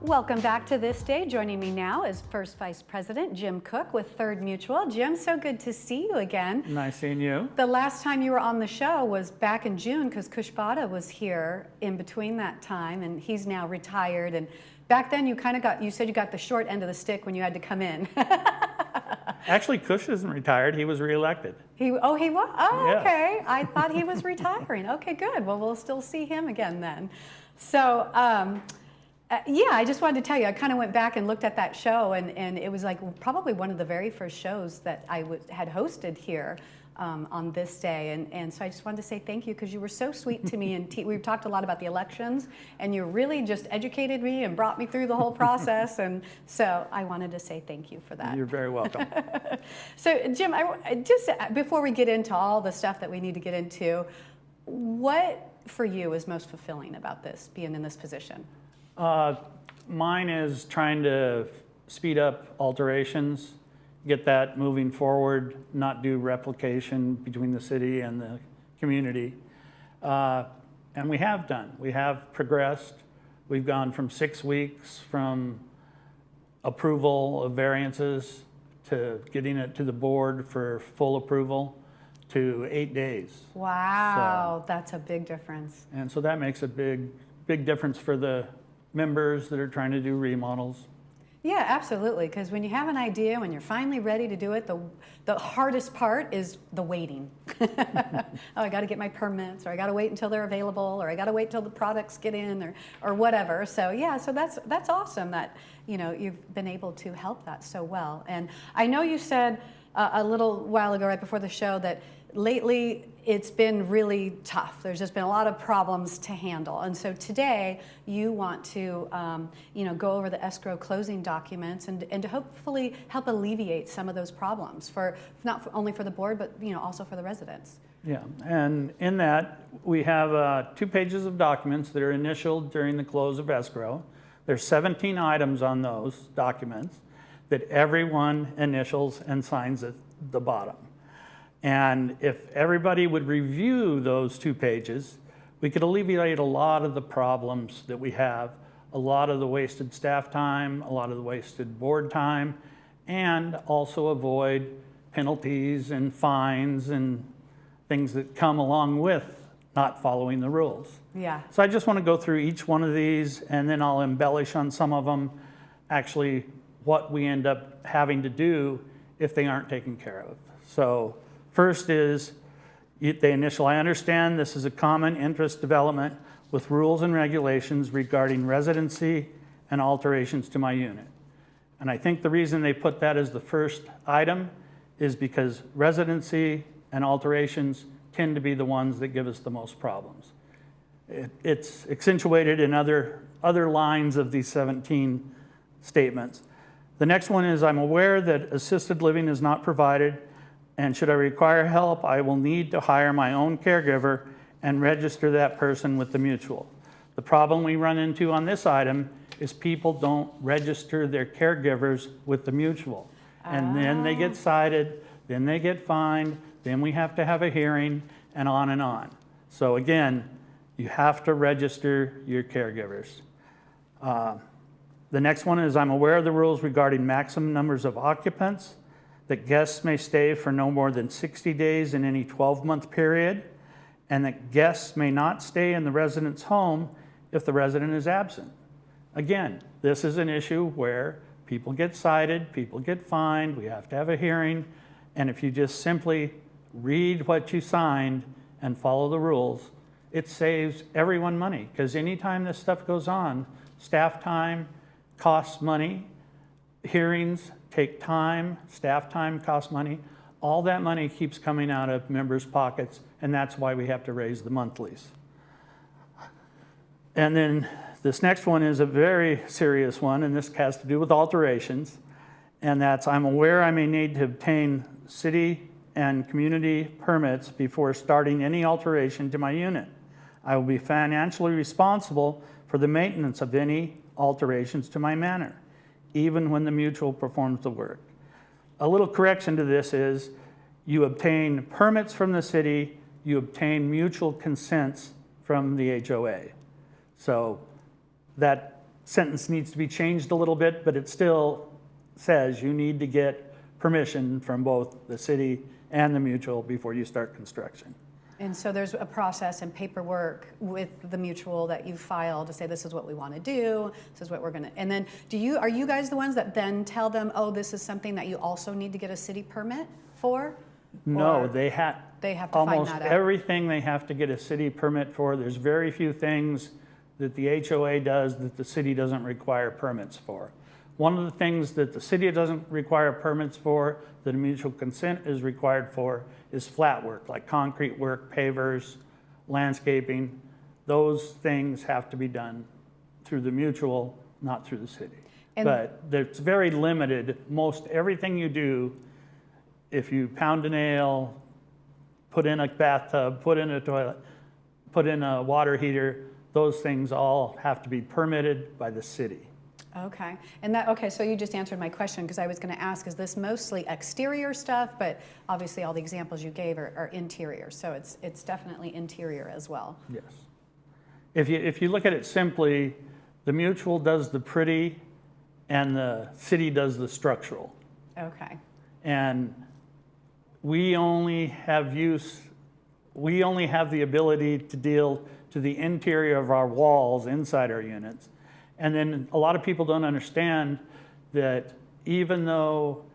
Welcome back to This Day. Joining me now is First Vice President Jim Cook with Third Mutual. Jim, so good to see you again. Nice seeing you. The last time you were on the show was back in June because Kushbada was here in between that time, and he's now retired. And back then you said you got the short end of the stick when you had to come in. Actually, Kush isn't retired. He was reelected. He was? Oh, Yes. Okay. I thought he was retiring. Okay, good. Well, we'll still see him again then. So, yeah, I just wanted to tell you, I kind of went back and looked at that show, and it was like probably one of the very first shows that I had hosted here on This Day. And so I just wanted to say thank you because you were so sweet to me. And we've talked a lot about the elections, and you really just educated me and brought me through the whole process. And so I wanted to say thank you for that. You're very welcome. So, Jim, just before we get into all the stuff that we need to get into, what for you is most fulfilling about this, being in this position? Mine is trying to speed up alterations, get that moving forward, not do replication between the city and the community. And we have done. We have progressed. We've gone from 6 weeks from approval of variances to getting it to the board for full approval to 8 days. Wow, that's a big difference. And so that makes a big difference for the members that are trying to do remodels. Yeah, absolutely. Because when you have an idea, when you're finally ready to do it, the hardest part is the waiting. Oh, I got to get my permits, or I got to wait until they're available, or I got to wait till the products get in, or whatever. So yeah, so that's awesome that you've been able to help that so well. And I know you said a little while ago, right before the show, that lately it's been really tough. There's just been a lot of problems to handle. And so today you want to go over the escrow closing documents and to hopefully help alleviate some of those problems not only for the board, but also for the residents. Yeah, and in that we have 2 pages of documents that are initialed during the close of escrow. There's 17 items on those documents that everyone initials and signs at the bottom. And if everybody would review those 2 pages, we could alleviate a lot of the problems that we have, a lot of the wasted staff time, a lot of the wasted board time, and also avoid penalties and fines and things that come along with not following the rules. Yeah. So I just want to go through each one of these, and then I'll embellish on some of them, actually what we end up having to do if they aren't taken care of. So first is the initial, I understand this is a common interest development with rules and regulations regarding residency and alterations to my unit. And I think the reason they put that as the first item is because residency and alterations tend to be the ones that give us the most problems. It's accentuated in other lines of these 17 statements. The next one is, I'm aware that assisted living is not provided, and should I require help, I will need to hire my own caregiver and register that person with the mutual. The problem we run into on this item is people don't register their caregivers with the mutual. And then they get cited, then they get fined, then we have to have a hearing, and on and on. So again, you have to register your caregivers. The next one is, I'm aware of the rules regarding maximum numbers of occupants, that guests may stay for no more than 60 days in any 12-month period, and that guests may not stay in the resident's home if the resident is absent. Again, this is an issue where people get cited, people get fined, we have to have a hearing, and if you just simply read what you signed and follow the rules, it saves everyone money, because anytime this stuff goes on, staff time costs money, hearings take time, staff time costs money. All that money keeps coming out of members' pockets, and that's why we have to raise the monthlies. And then this next one is a very serious one, and this has to do with alterations, and that's, I'm aware I may need to obtain city and community permits before starting any alteration to my unit. I will be financially responsible for the maintenance of any alterations to my manor, even when the mutual performs the work. A little correction to this is, you obtain permits from the city, you obtain mutual consents from the HOA. So that sentence needs to be changed a little bit, but it still says you need to get permission from both the city and the mutual before you start construction. And so there's a process and paperwork with the mutual that you file to say, this is what we want to do, this is what we're going to, and then are you guys the ones that then tell them, oh, this is something that you also need to get a city permit for? No, Or they have to find almost that out? everything they have to get a city permit for. There's very few things that the HOA does that the city doesn't require permits for. One of the things that the city doesn't require permits for, that a mutual consent is required for, is flat work, like concrete work, pavers, landscaping. Those things have to be done through the mutual, not through the city. But it's very limited. Most everything you do, if you pound a nail, put in a bathtub, put in a toilet, put in a water heater, those things all have to be permitted by the city. Okay, okay, so you just answered my question, because I was going to ask, is this mostly exterior stuff? But obviously all the examples you gave are interior, so it's definitely interior as well. Yes. If you look at it simply, the mutual does the pretty and the city does the structural. Okay. And we only have the ability to deal to the interior of our walls inside our units. And then a lot of people don't understand that even though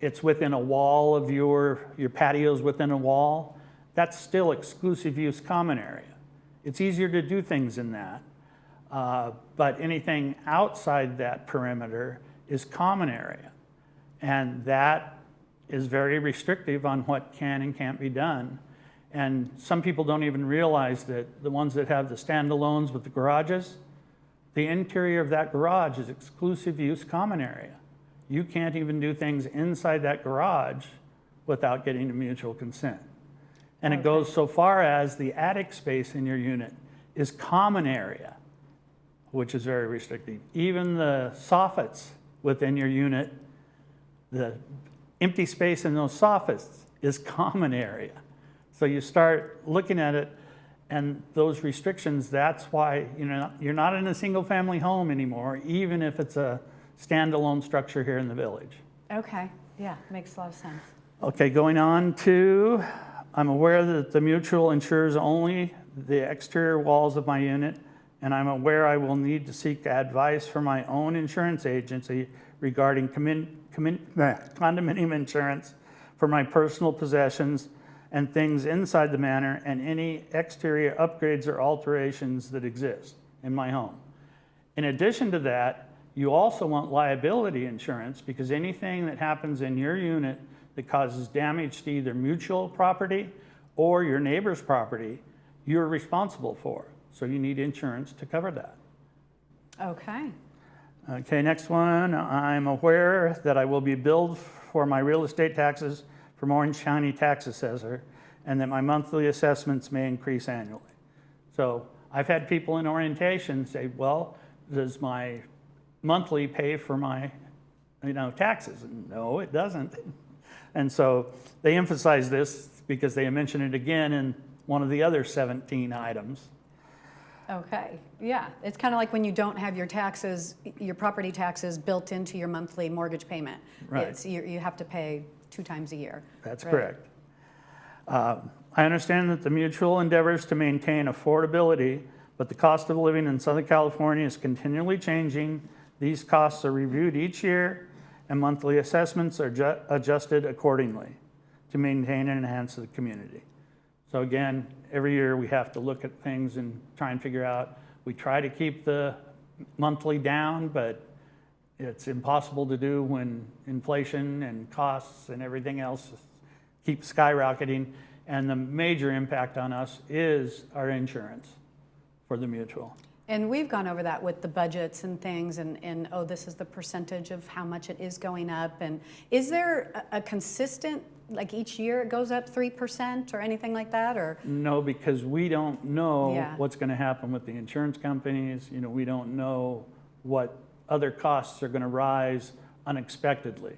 it's within a wall of your patio's within a wall, that's still exclusive use common area. It's easier to do things in that. But anything outside that perimeter is common area. And that is very restrictive on what can and can't be done. And some people don't even realize that the ones that have the standalones with the garages, the interior of that garage is exclusive use common area. You can't even do things inside that garage without getting a mutual consent. And it goes so far as the attic space in your unit is common area, which is very restrictive. Even the soffits within your unit, the empty space in those soffits is common area. So you start looking at it, and those restrictions, that's why you're not in a single family home anymore, even if it's a standalone structure here in the village. Okay, yeah, makes a lot of sense. Okay, going on to, I'm aware that the mutual insures only the exterior walls of my unit, and I'm aware I will need to seek advice from my own insurance agency regarding condominium insurance for my personal possessions and things inside the manor and any exterior upgrades or alterations that exist in my home. In addition to that, you also want liability insurance, because anything that happens in your unit that causes damage to either mutual property or your neighbor's property, you're responsible for. So you need insurance to cover that. Okay. Okay, next one. I'm aware that I will be billed for my real estate taxes from Orange County Tax Assessor, and that my monthly assessments may increase annually. So I've had people in orientation say, well, does my monthly pay for my taxes? And no, it doesn't. And so they emphasize this because they mention it again in one of the other 17 items. Okay, yeah. It's kind of like when you don't have your taxes, your property taxes built into your monthly mortgage payment. Right. You have to pay 2 times a year. That's right? correct. I understand that the mutual endeavors to maintain affordability, but the cost of living in Southern California is continually changing. These costs are reviewed each year, and monthly assessments are adjusted accordingly to maintain and enhance the community. So again, every year we have to look at things and try and figure out. We try to keep the monthly down, but it's impossible to do when inflation and costs and everything else keep skyrocketing. And the major impact on us is our insurance for the mutual. And we've gone over that with the budgets and things, and oh, this is the percentage of how much it is going up. And is there a consistent, like each year it goes up 3% or anything like that, or? No, because we don't know Yeah. what's going to happen with the insurance companies. We don't know what other costs are going to rise unexpectedly.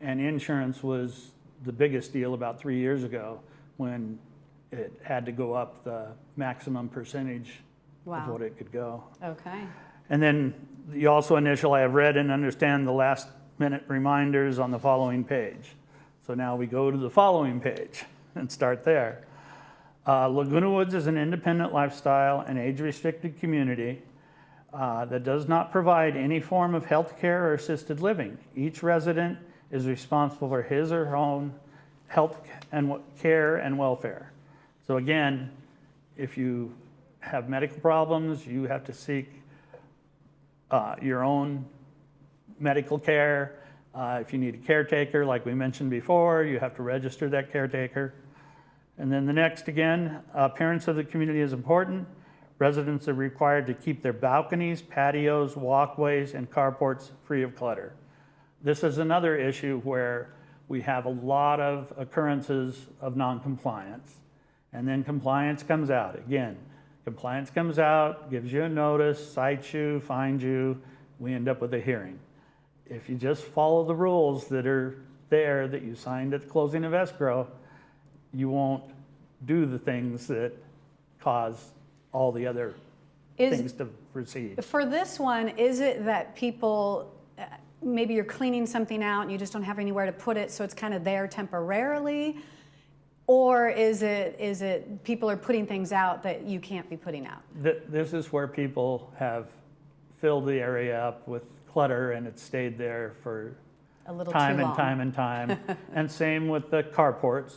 And insurance was the biggest deal about 3 years ago when it had to go up the maximum percentage Wow. of what it could go. Okay. And then You also initial, I have read and understand the last minute reminders on the following page. So now we go to the following page and start there. Laguna Woods is an independent lifestyle and age-restricted community that does not provide any form of health care or assisted living. Each resident is responsible for his or her own health and care and welfare. So again, if you have medical problems, you have to seek your own medical care. If you need a caretaker, like we mentioned before, you have to register that caretaker. And then the next again, appearance of the community is important. Residents are required to keep their balconies, patios, walkways, and carports free of clutter. This is another issue where we have a lot of occurrences of non-compliance. And then compliance comes out. Again, compliance comes out, gives you a notice, cites you, fines you, we end up with a hearing. If you just follow the rules that are there that you signed at the closing of escrow, you won't do the things that cause all the other things to proceed. For this one, is it that people, maybe you're cleaning something out and you just don't have anywhere to put it, so it's kind of there temporarily? Or is it people are putting things out that you can't be putting out? This is where people have filled the area up with clutter and it's stayed there for A little time too and long. time and time. And same with the carports.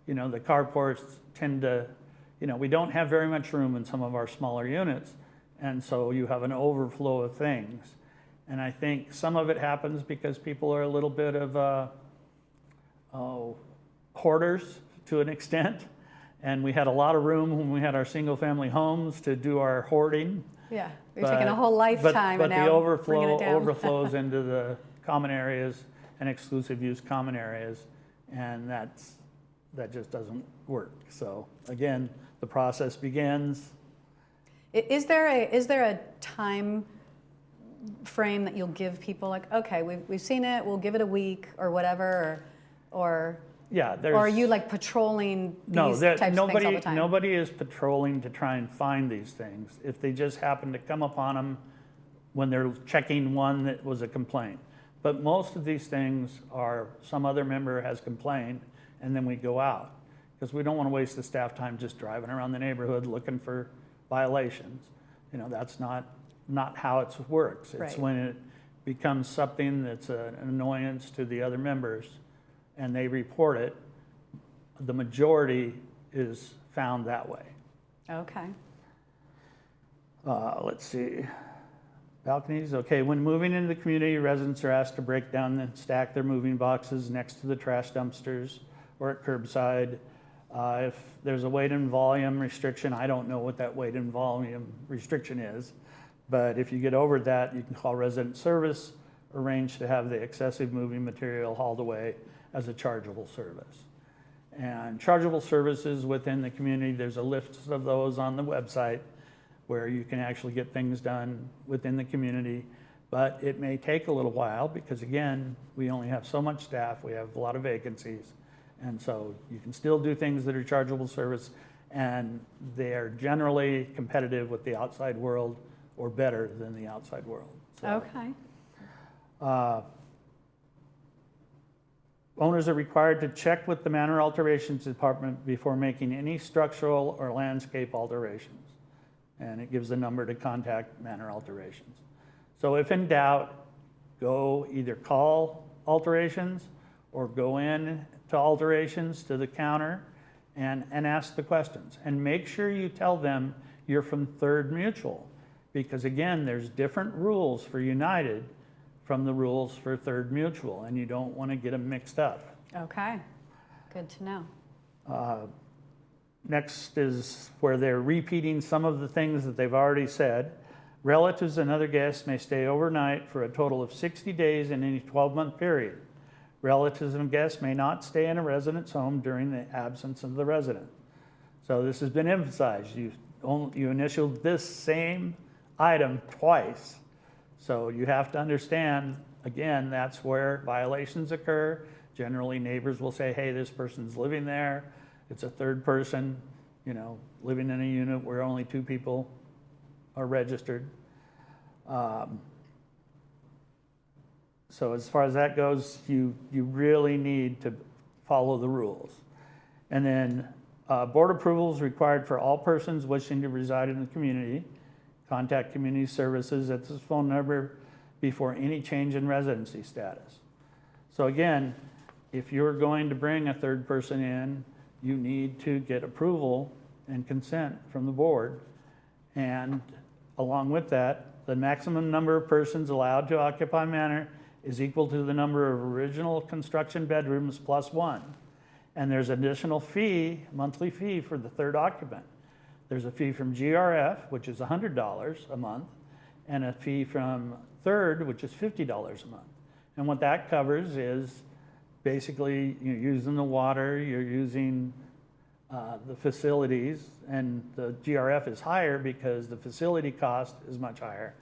You know, the carports tend to, you know, we don't have very much room in some of our smaller units. And so you have an overflow of things. And I think some of it happens because people are a little bit of hoarders to an extent. And we had a lot of room when we had our single family homes to do our hoarding. Yeah, you're taking a whole lifetime but and now the overflow bringing it down. overflows into the common areas and exclusive use common areas. And that just doesn't work. So again, the process begins. Is there a time frame that you'll give people, like, okay, we've seen it, we'll give it a week or whatever, or Yeah, or are you like patrolling these types of things all the time? Nobody is patrolling to try and find these things. If they just happen to come upon them when they're checking one that was a complaint. But most of these things are some other member has complained and then we go out. Because we don't want to waste the staff time just driving around the neighborhood looking for violations. You know, that's not how it works. It's Right. when it becomes something that's an annoyance to the other members and they report it, the majority is found that way. Okay. Let's see. Balconies, okay. When moving into the community, residents are asked to break down and stack their moving boxes next to the trash dumpsters or at curbside. If there's a weight and volume restriction, I don't know what that weight and volume restriction is, but if you get over that, you can call resident service, arrange to have the excessive moving material hauled away as a chargeable service. And chargeable services within the community, there's a list of those on the website where you can actually get things done within the community, but it may take a little while because again, we only have so much staff, we have a lot of vacancies. And so you can still do things that are chargeable service and they are generally competitive with the outside world or better than the outside world. So, Okay. Owners are required to check with the manor alterations department before making any structural or landscape alterations. And it gives a number to contact manor alterations. So if in doubt, go either call alterations or go in to alterations to the counter and ask the questions. And make sure you tell them you're from Third Mutual. Because again, there's different rules for United from the rules for Third Mutual, and you don't want to get them mixed up. Okay. Good to know. Next is where they're repeating some of the things that they've already said. Relatives and other guests may stay overnight for a total of 60 days in any 12-month period. Relatives and guests may not stay in a resident's home during the absence of the resident. So this has been emphasized. You initialed this same item twice. So you have to understand, again, that's where violations occur. Generally, neighbors will say, hey, this person's living there. It's a third person, you know, living in a unit where only 2 people are registered. So as far as that goes, you really need to follow the rules. And then board approval is required for all persons wishing to reside in the community. Contact community services at this phone number before any change in residency status. So again, if you're going to bring a third person in, you need to get approval and consent from the board. And along with that, the maximum number of persons allowed to occupy manor is equal to the number of original construction bedrooms plus one. And there's additional fee, monthly fee for the third occupant. There's a fee from GRF, which is $100 a month, and a fee from third, which is $50 a month. And what that covers is basically you're using the water, you're using the facilities, and the GRF is higher because the facility cost is much higher.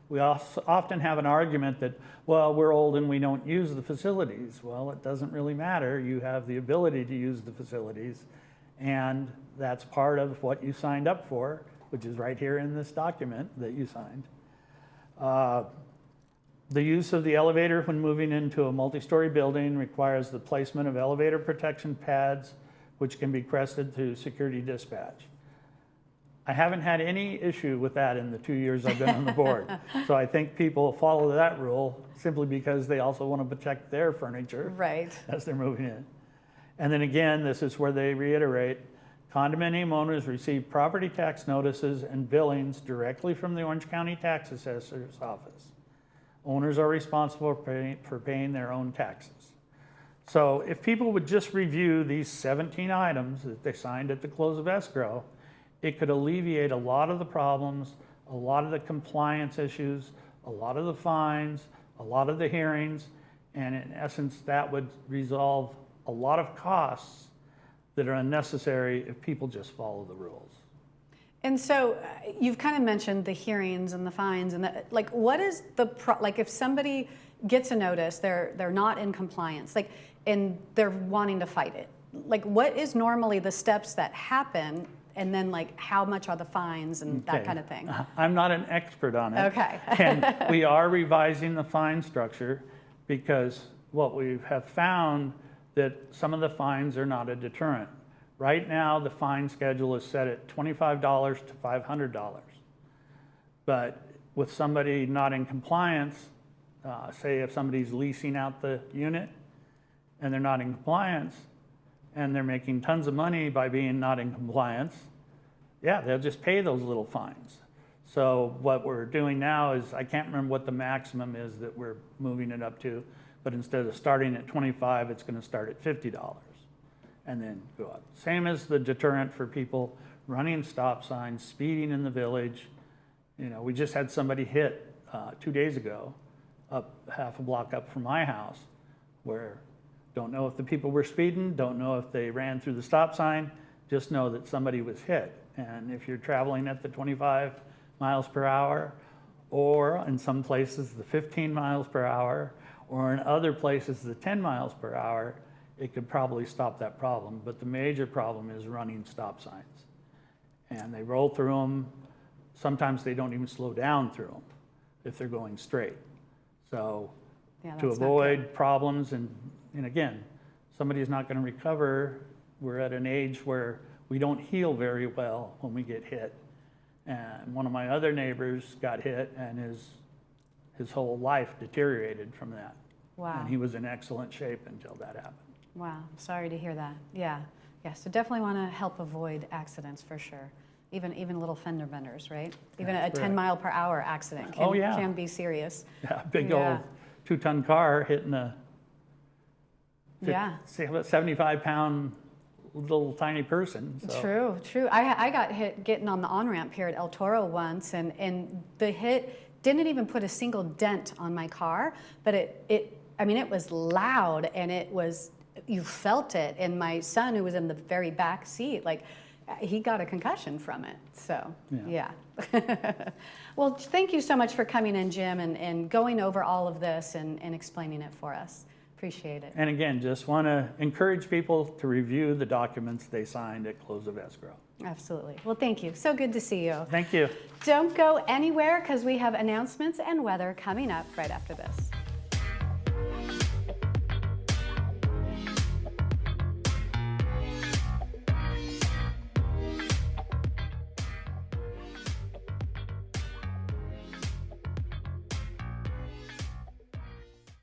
We also often have an argument that, well, we're old and we don't use the facilities. Well, it doesn't really matter. You have the ability to use the facilities, and that's part of what you signed up for, which is right here in this document that you signed. The use of the elevator when moving into a multi-story building requires the placement of elevator protection pads, which can be crested through security dispatch. I haven't had any issue with that in the 2 years I've been on the board. So I think people follow that rule simply because they also want to protect their furniture as they're moving in. And then again, this is where they reiterate, condominium owners receive property tax notices and billings directly from the Orange County Tax Assessor's Office. Owners are responsible for paying their own taxes. So if people would just review these 17 items that they signed at the close of escrow, it could alleviate a lot of the problems, a lot of the compliance issues, a lot of the fines, a lot of the hearings, and in essence, that would resolve a lot of costs that are unnecessary if people just follow the rules. And so you've kind of mentioned the hearings and the fines and like what is like if somebody gets a notice, they're not in compliance, like, and they're wanting to fight it, like what is normally the steps that happen, and then like how much are the fines and that kind of thing? I'm not an expert on it. Okay. And we are revising the fine structure because what we have found that some of the fines are not a deterrent. Right now, the fine schedule is set at $25 to $500. But with somebody not in compliance, say if somebody's leasing out the unit and they're not in compliance and they're making tons of money by being not in compliance, yeah, they'll just pay those little fines. So what we're doing now is, I can't remember what the maximum is that we're moving it up to, but instead of starting at 25, it's going to start at $50 and then go up. Same as the deterrent for people running stop signs, speeding in the village. You know, we just had somebody hit 2 days ago up half a block up from my house, where don't know if the people were speeding, don't know if they ran through the stop sign, just know that somebody was hit. And if you're traveling at the 25 miles per hour, or in some places the 15 miles per hour, or in other places the 10 miles per hour, it could probably stop that problem. But the major problem is running stop signs. And they roll through them. Sometimes they don't even slow down through them if they're going straight. So to avoid problems, and again, somebody's not going to recover. We're at an age where we don't heal very well when we get hit. And one of my other neighbors got hit, and his whole life deteriorated from that. Wow. And he was in excellent shape until that happened. Wow, sorry to hear that. Yeah, so definitely want to help avoid accidents for sure. Even little fender benders, right? Even a 10 mile per hour accident can be serious. Yeah, big old 2-ton car hitting a 75-pound little tiny person. So. True. I got hit getting on the on-ramp here at El Toro once, and the hit didn't even put a single dent on my car, but it was loud, and you felt it. And my son, who was in the very back seat, like, he got a concussion from it. So, yeah. Well, thank you so much for coming in, Jim, and going over all of this and explaining it for us. Appreciate it. And again, just want to encourage people to review the documents they signed at close of escrow. Absolutely. Well, thank you. So good to see you. Thank you. Don't go anywhere, because we have announcements and weather coming up right after this.